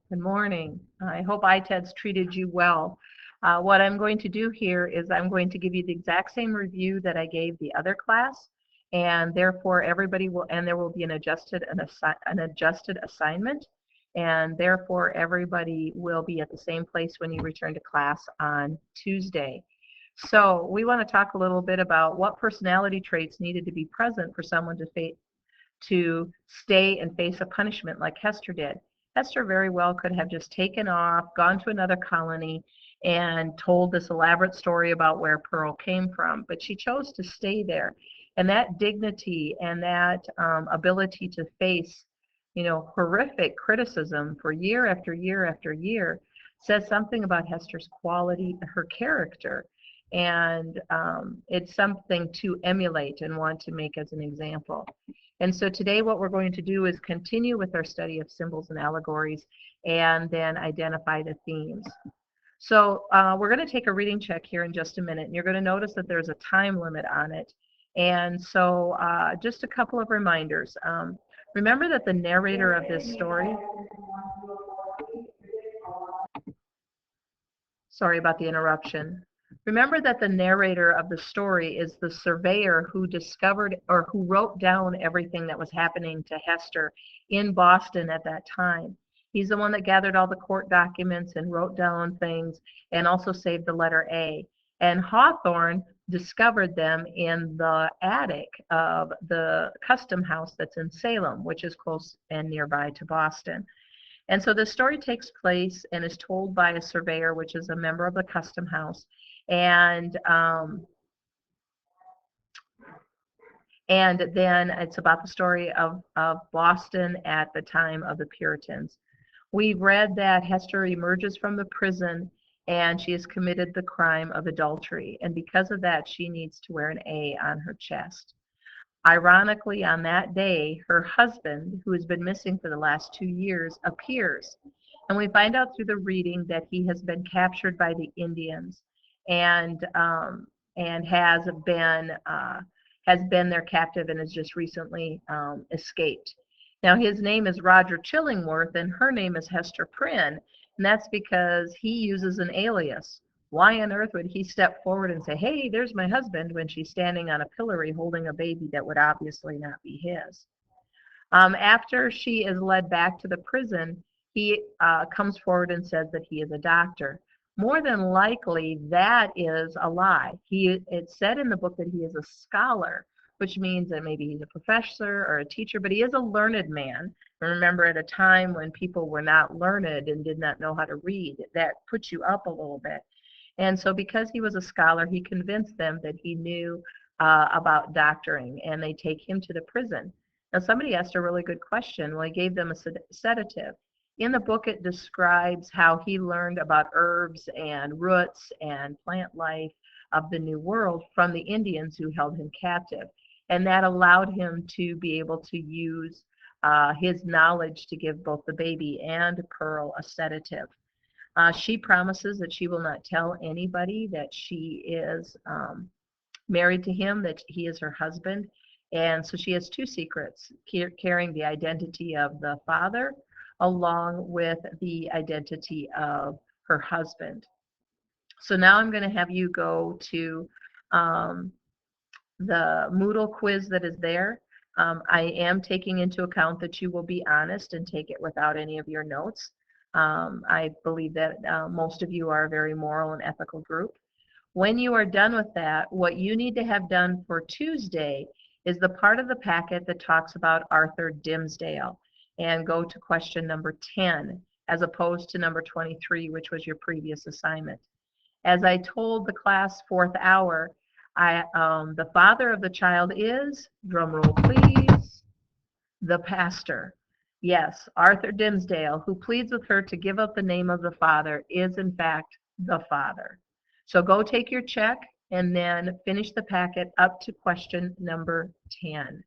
Good morning. I hope ITED's treated you well. What I'm going to do here is I'm going to give you the exact same review that I gave the other class, and therefore everybody will, and there will be an adjusted assignment, and therefore everybody will be at the same place when you return to class on Tuesday. So we want to talk a little bit about what personality traits needed to be present for someone to stay and face a punishment like Hester did. Hester very well could have just taken off, gone to another colony, and told this elaborate story about where Pearl came from, but she chose to stay there. And that dignity and that ability to face, horrific criticism for year after year after year says something about Hester's quality, her character, and it's something to emulate and want to make as an example. And so today what we're going to do is continue with our study of symbols and allegories and then identify the themes. So we're going to take a reading check here in just a minute, and you're going to notice that there's a time limit on it. And so just a couple of reminders. Remember that the narrator of this story, sorry about the interruption. Remember that the narrator of the story is the surveyor who discovered or who wrote down everything that was happening to Hester in Boston at that time. He's the one that gathered all the court documents and wrote down things and also saved the letter A. And Hawthorne discovered them in the attic of the custom house that's in Salem, which is close and nearby to Boston. And so the story takes place and is told by a surveyor, which is a member of the custom house. And then it's about the story of Boston at the time of the Puritans. We've read that Hester emerges from the prison and she has committed the crime of adultery. And because of that, she needs to wear an A on her chest. Ironically, on that day, her husband, who has been missing for the last 2 years, appears. And we find out through the reading that he has been captured by the Indians and has been their captive and has just recently escaped. Now his name is Roger Chillingworth and her name is Hester Prynne, and that's because he uses an alias. Why on earth would he step forward and say, hey, there's my husband, when she's standing on a pillory holding a baby that would obviously not be his? After she is led back to the prison, he comes forward and says that he is a doctor. More than likely, that is a lie. It's said in the book that he is a scholar, which means that maybe he's a professor or a teacher, but he is a learned man. And remember, at a time when people were not learned and did not know how to read, that puts you up a little bit. And so because he was a scholar, he convinced them that he knew about doctoring, and they take him to the prison. Now, somebody asked a really good question. Well, he gave them a sedative. In the book, it describes how he learned about herbs and roots and plant life of the New World from the Indians who held him captive. And that allowed him to be able to use his knowledge to give both the baby and Pearl a sedative. She promises that she will not tell anybody that she is married to him, that he is her husband. And so she has 2 secrets, carrying the identity of the father along with the identity of her husband. So now I'm going to have you go to the Moodle quiz that is there. I am taking into account that you will be honest and take it without any of your notes. I believe that most of you are a very moral and ethical group. When you are done with that, what you need to have done for Tuesday is the part of the packet that talks about Arthur Dimmesdale, and go to question number 10 as opposed to number 23, which was your previous assignment. As I told the class 4th hour, the father of the child is, drum roll please, the pastor. Yes, Arthur Dimmesdale, who pleads with her to give up the name of the father, is in fact the father. So go take your check and then finish the packet up to question number 10.